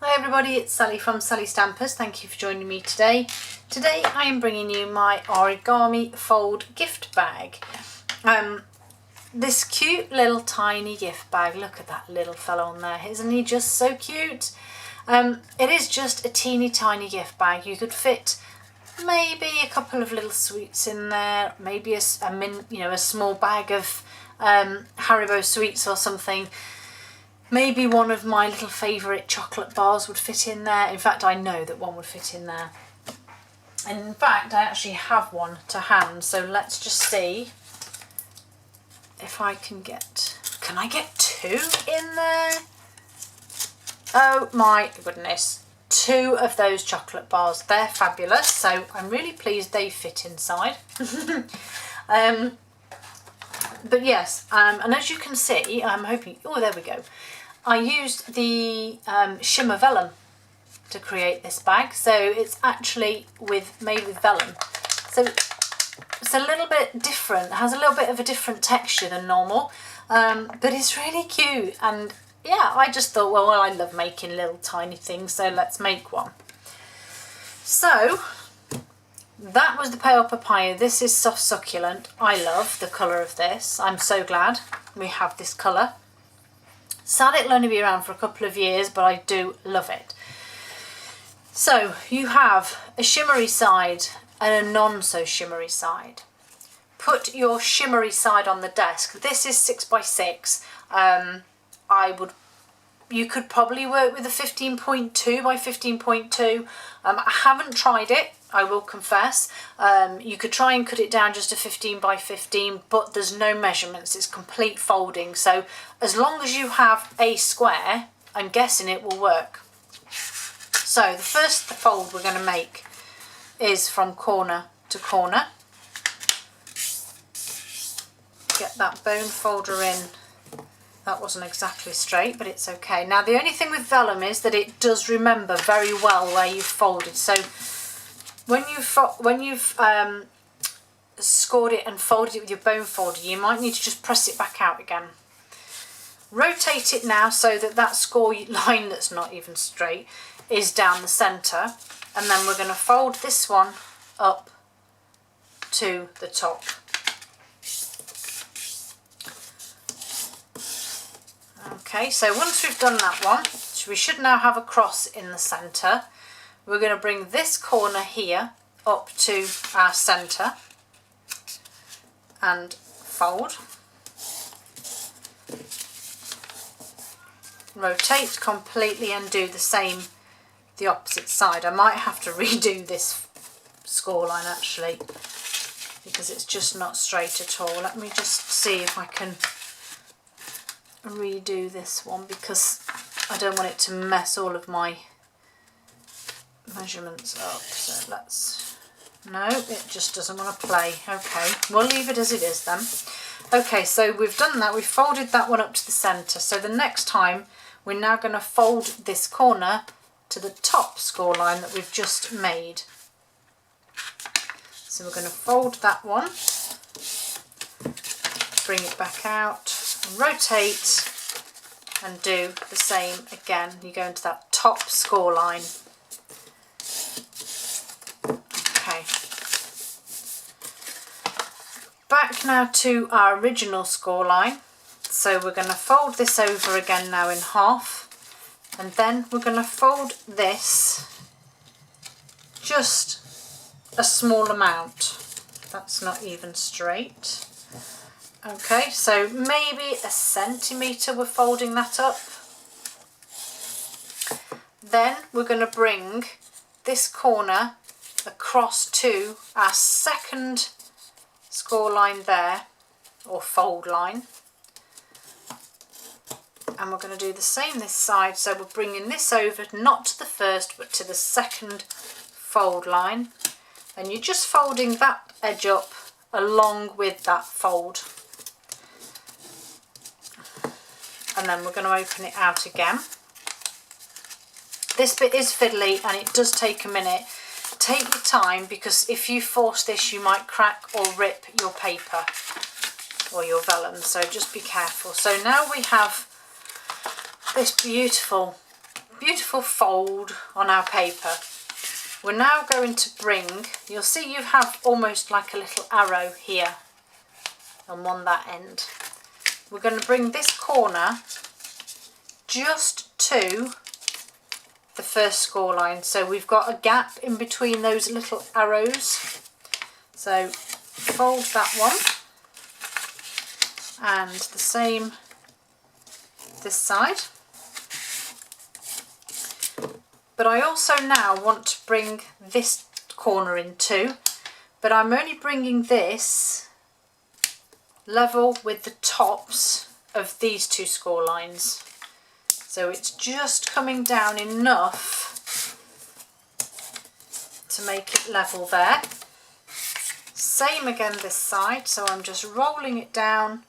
Hi everybody, it's Sally from Sally Stampers. Thank you for joining me today. Today I am bringing you my Origami fold gift bag. This cute little tiny gift bag. Look at that little fellow on there. Isn't he just so cute? It is just a teeny tiny gift bag. You could fit maybe a couple of little sweets in there, maybe a small bag of Haribo sweets or something. Maybe one of my little favourite chocolate bars would fit in there. In fact, I know that one would fit in there. And in fact, I actually have one to hand. So let's just see if I can I get two in there? Oh my goodness. Two of those chocolate bars. They're fabulous. So I'm really pleased they fit inside. But yes, and as you can see, I'm hoping, oh, there we go. I used the shimmer vellum to create this bag, so it's actually made with vellum. So it's a little bit different, it has a little bit of a different texture than normal, but it's really cute. And yeah, I just thought, well, I love making little tiny things, so let's make one. So that was the pale papaya. This is soft succulent. I love the colour of this. I'm so glad we have this colour. Sad it'll only be around for a couple of years, but I do love it. So you have a shimmery side and a non-so shimmery side. Put your shimmery side on the desk. This is 6x6. You could probably work with a 15.2 by 15.2. I haven't tried it, I will confess. You could try and cut it down just to 15 by 15, but there's no measurements, it's complete folding. So as long as you have a square, I'm guessing it will work. So the first fold we're going to make is from corner to corner. Get that bone folder in. That wasn't exactly straight, but it's okay. Now the only thing with vellum is that it does remember very well where you've folded. So when you've scored it and folded it with your bone folder, you might need to just press it back out again. Rotate it now so that that score line that's not even straight is down the centre, and then we're going to fold this one up to the top. Okay, so once we've done that one, so we should now have a cross in the centre. We're going to bring this corner here up to our centre and fold. Rotate completely and do the same the opposite side. I might have to redo this score line actually, because it's just not straight at all. Let me just see if I can redo this one, because I don't want it to mess all of my measurements up. So no, it just doesn't want to play. Okay, we'll leave it as it is then. Okay, so we've done that, we've folded that one up to the centre. So the next time we're now going to fold this corner to the top score line that we've just made. So we're going to fold that one, bring it back out, rotate and do the same again. You go into that top score line. Okay. Back now to our original score line. So we're going to fold this over again now in half, and then we're going to fold this just a small amount. That's not even straight. Okay, so maybe a centimetre we're folding that up. Then we're going to bring this corner across to our second score line there, or fold line. And we're going to do the same this side, so we're bringing this over, not to the first, but to the second fold line. And you're just folding that edge up along with that fold. And then we're going to open it out again. This bit is fiddly and it does take a minute. Take your time, because if you force this you might crack or rip your paper or your vellum, so just be careful. So now we have this beautiful beautiful fold on our paper. We're now going to bring, you'll see you have almost like a little arrow here on that end. We're going to bring this corner just to the first score line, so we've got a gap in between those little arrows. So fold that one, and the same this side. But I also now want to bring this corner in too, but I'm only bringing this level with the tops of these two score lines. So it's just coming down enough to make it level there. Same again this side, so I'm just rolling it down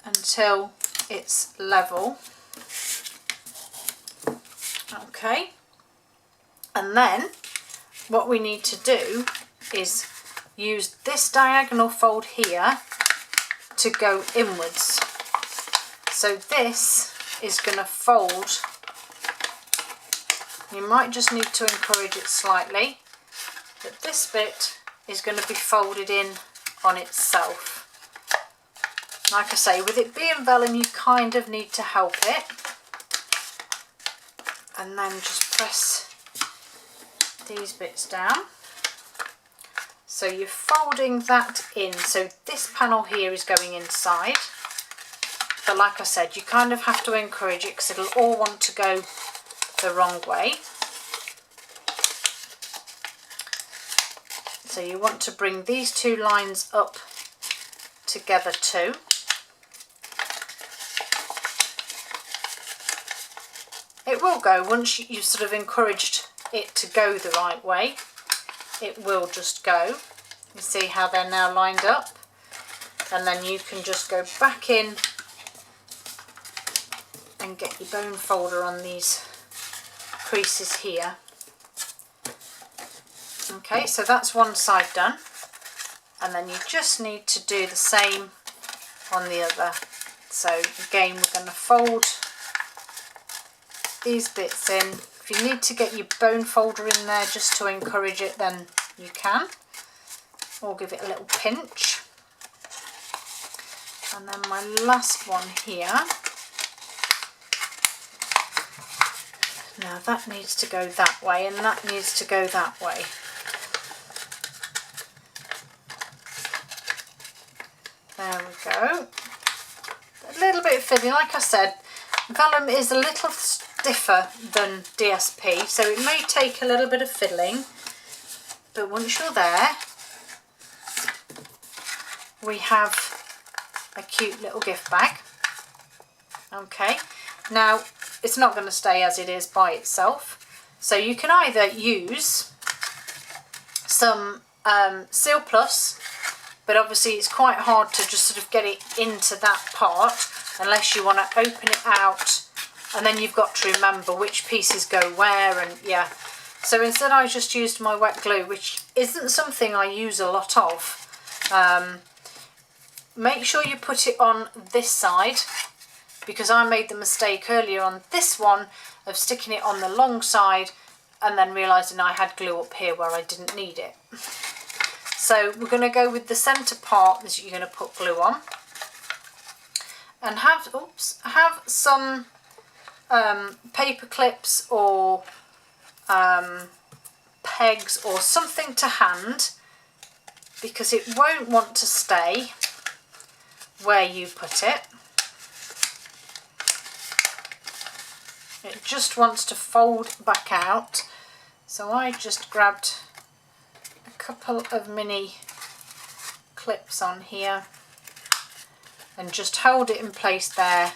until it's level. Okay, and then what we need to do is use this diagonal fold here to go inwards. So this is going to fold. You might just need to encourage it slightly, but this bit is going to be folded in on itself. Like I say, with it being vellum, you kind of need to help it, and then just press these bits down. So you're folding that in, so this panel here is going inside, but like I said, you kind of have to encourage it because it'll all want to go the wrong way. So you want to bring these two lines up together too. It will go once you've sort of encouraged it to go the right way. It will just go. You see how they're now lined up, and then you can just go back in and get your bone folder on these creases here. Okay, so that's one side done, and then you just need to do the same on the other. So again, we're going to fold these bits in. If you need to get your bone folder in there just to encourage it, then you can, or give it a little pinch. And then my last one here, now that needs to go that way, and that needs to go that way. There we go. A little bit fiddly, like I said, vellum is a little stiffer than DSP, so it may take a little bit of fiddling, but once you're there, we have a cute little gift bag. Okay, now it's not going to stay as it is by itself, so you can either use some Seal Plus, but obviously it's quite hard to just sort of get it into that part unless you want to open it out, and then you've got to remember which pieces go where, and yeah. So instead I just used my wet glue, which isn't something I use a lot of. Make sure you put it on this side, because I made the mistake earlier on this one of sticking it on the long side and then realising I had glue up here where I didn't need it. So we're going to go with the centre part that you're going to put glue on, and have some paper clips or pegs or something to hand, because it won't want to stay where you put it. It just wants to fold back out. So I just grabbed a couple of mini clips on here and just hold it in place there.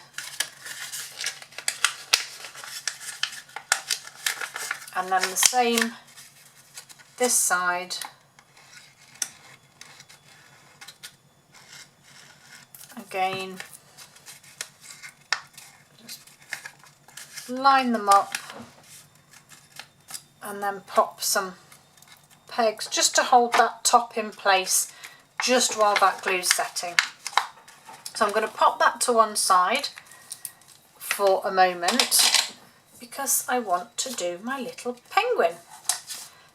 And then the same this side. Again, just line them up and then pop some pegs just to hold that top in place just while that glue's setting. So I'm going to pop that to one side for a moment, because I want to do my little penguin.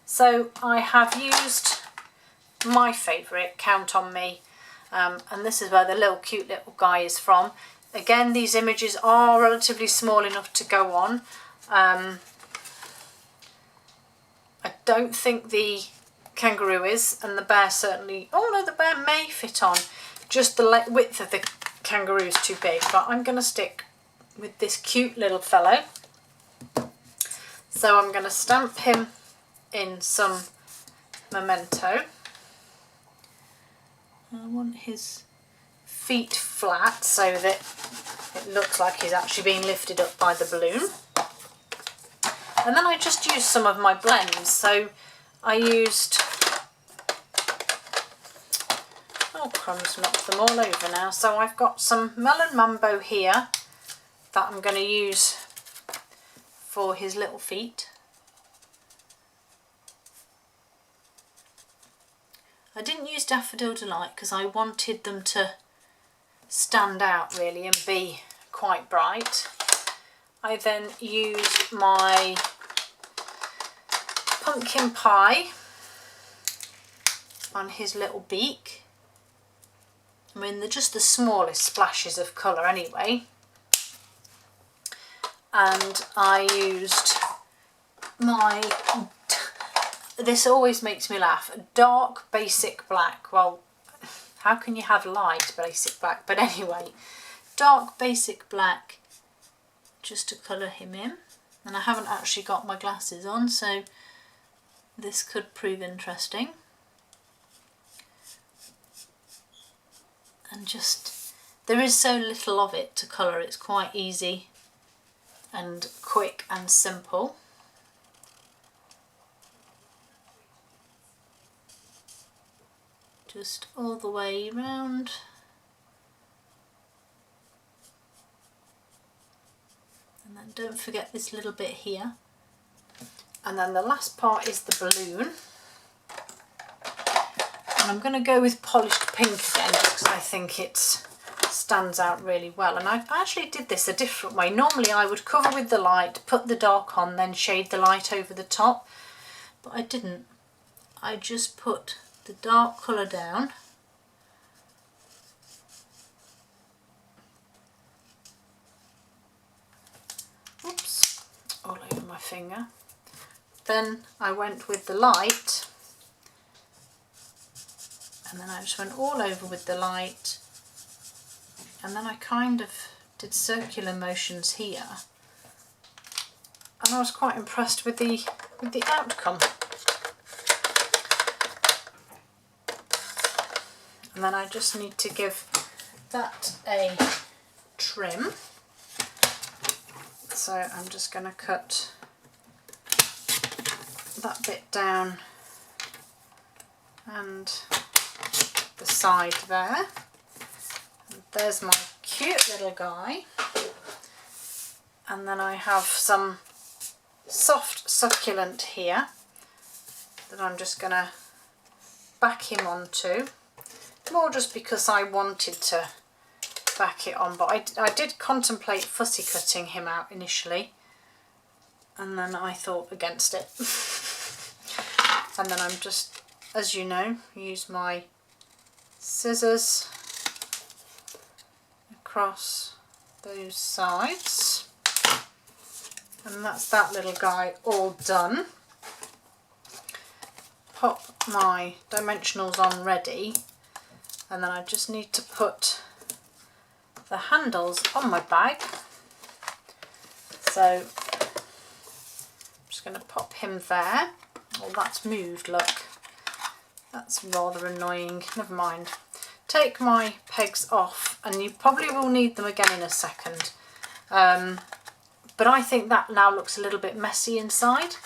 So I have used my favourite, Count On Me, and this is where the little cute little guy is from. Again, these images are relatively small enough to go on. I don't think the kangaroo is, and the bear certainly, oh no, the bear may fit on. Just the width of the kangaroo is too big, but I'm going to stick with this cute little fellow. So I'm going to stamp him in some memento. I want his feet flat so that it looks like he's actually being lifted up by the balloon. And then I just used some of my blends. So I used, oh crumbs, knocked them all over now. So I've got some Melon Mambo here that I'm going to use for his little feet. I didn't use Daffodil Delight because I wanted them to stand out really and be quite bright. I then used my pumpkin pie on his little beak. I mean, they're just the smallest splashes of colour anyway. And I used my, this always makes me laugh, dark basic black. Well, how can you have light basic black? But anyway, dark basic black just to colour him in. And I haven't actually got my glasses on, so this could prove interesting. And just, there is so little of it to colour, it's quite easy and quick and simple. Just all the way round. And then don't forget this little bit here. And then the last part is the balloon. And I'm going to go with polished pink again because I think it stands out really well. And I actually did this a different way. Normally I would cover with the light, put the dark on, then shade the light over the top. But I didn't. I just put the dark colour down. Oops, all over my finger. Then I went with the light, and then I just went all over with the light, and then I kind of did circular motions here, and I was quite impressed with the outcome. And then I just need to give that a trim. So I'm just going to cut that bit down and the side there. And there's my cute little guy. And then I have some soft succulent here that I'm just going to back him onto. More just because I wanted to back it on, but I did contemplate fussy cutting him out initially, and then I thought against it. And then I'm just, as you know, use my scissors across those sides, and that's that little guy all done. Pop my dimensionals on ready, and then I just need to put the handles on my bag. So I'm just going to pop him there. Oh, that's moved, look. That's rather annoying. Never mind. Take my pegs off, and you probably will need them again in a second. But I think that now looks a little bit messy inside.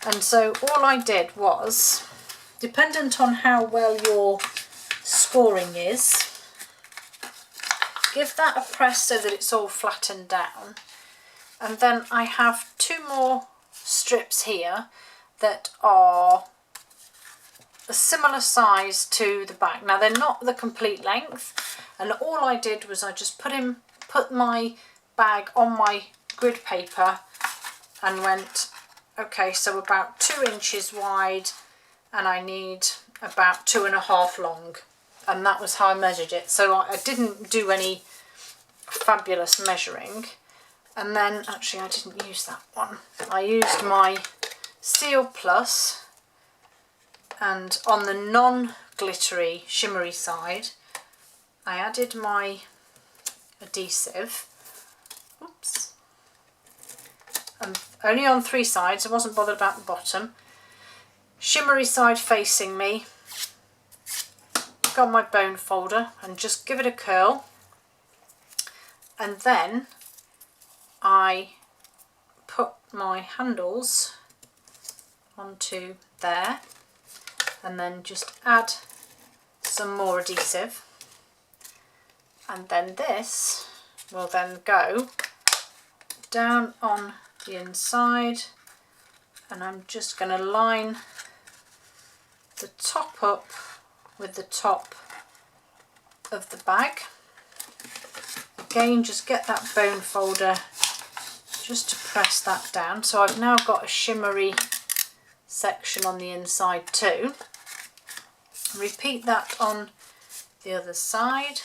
And so all I did was, dependent on how well your scoring is, give that a press so that it's all flattened down. And then I have two more strips here that are a similar size to the back. Now they're not the complete length, and all I did was I just put my bag on my grid paper and went, okay, so about 2 inches wide and I need about 2.5 long, and that was how I measured it. So I didn't do any fabulous measuring. And then actually I didn't use that one. I used my Seal Plus, and on the non-glittery shimmery side I added my adhesive. Oops. And only on 3 sides, I wasn't bothered about the bottom. Shimmery side facing me. Got my bone folder and just give it a curl, and then I put my handles onto there and then just add some more adhesive, and then this will then go down on the inside, and I'm just going to line the top up with the top of the bag. Again, just get that bone folder just to press that down. So I've now got a shimmery section on the inside too. Repeat that on the other side.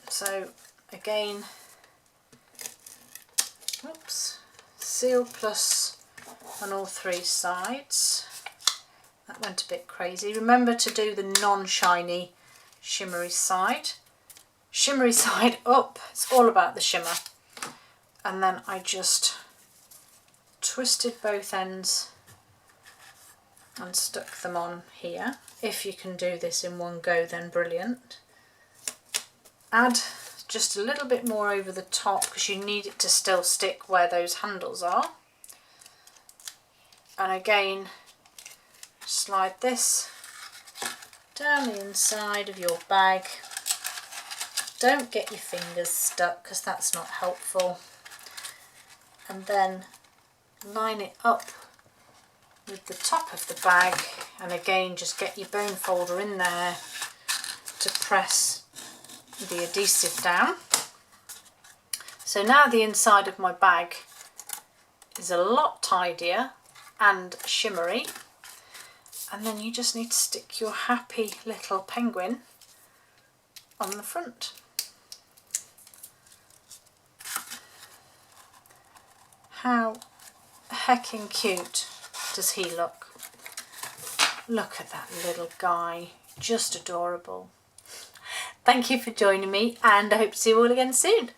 So again, oops, Seal Plus on all 3 sides. That went a bit crazy. Remember to do the non-shiny shimmery side. Shimmery side up, it's all about the shimmer. And then I just twisted both ends and stuck them on here. If you can do this in one go, then brilliant. Add just a little bit more over the top because you need it to still stick where those handles are. And again, slide this down the inside of your bag. Don't get your fingers stuck because that's not helpful. And then line it up with the top of the bag, and again just get your bone folder in there to press the adhesive down. So now the inside of my bag is a lot tidier and shimmery, and then you just need to stick your happy little penguin on the front. How heckin' cute does he look? Look at that little guy, just adorable. Thank you for joining me, and I hope to see you all again soon.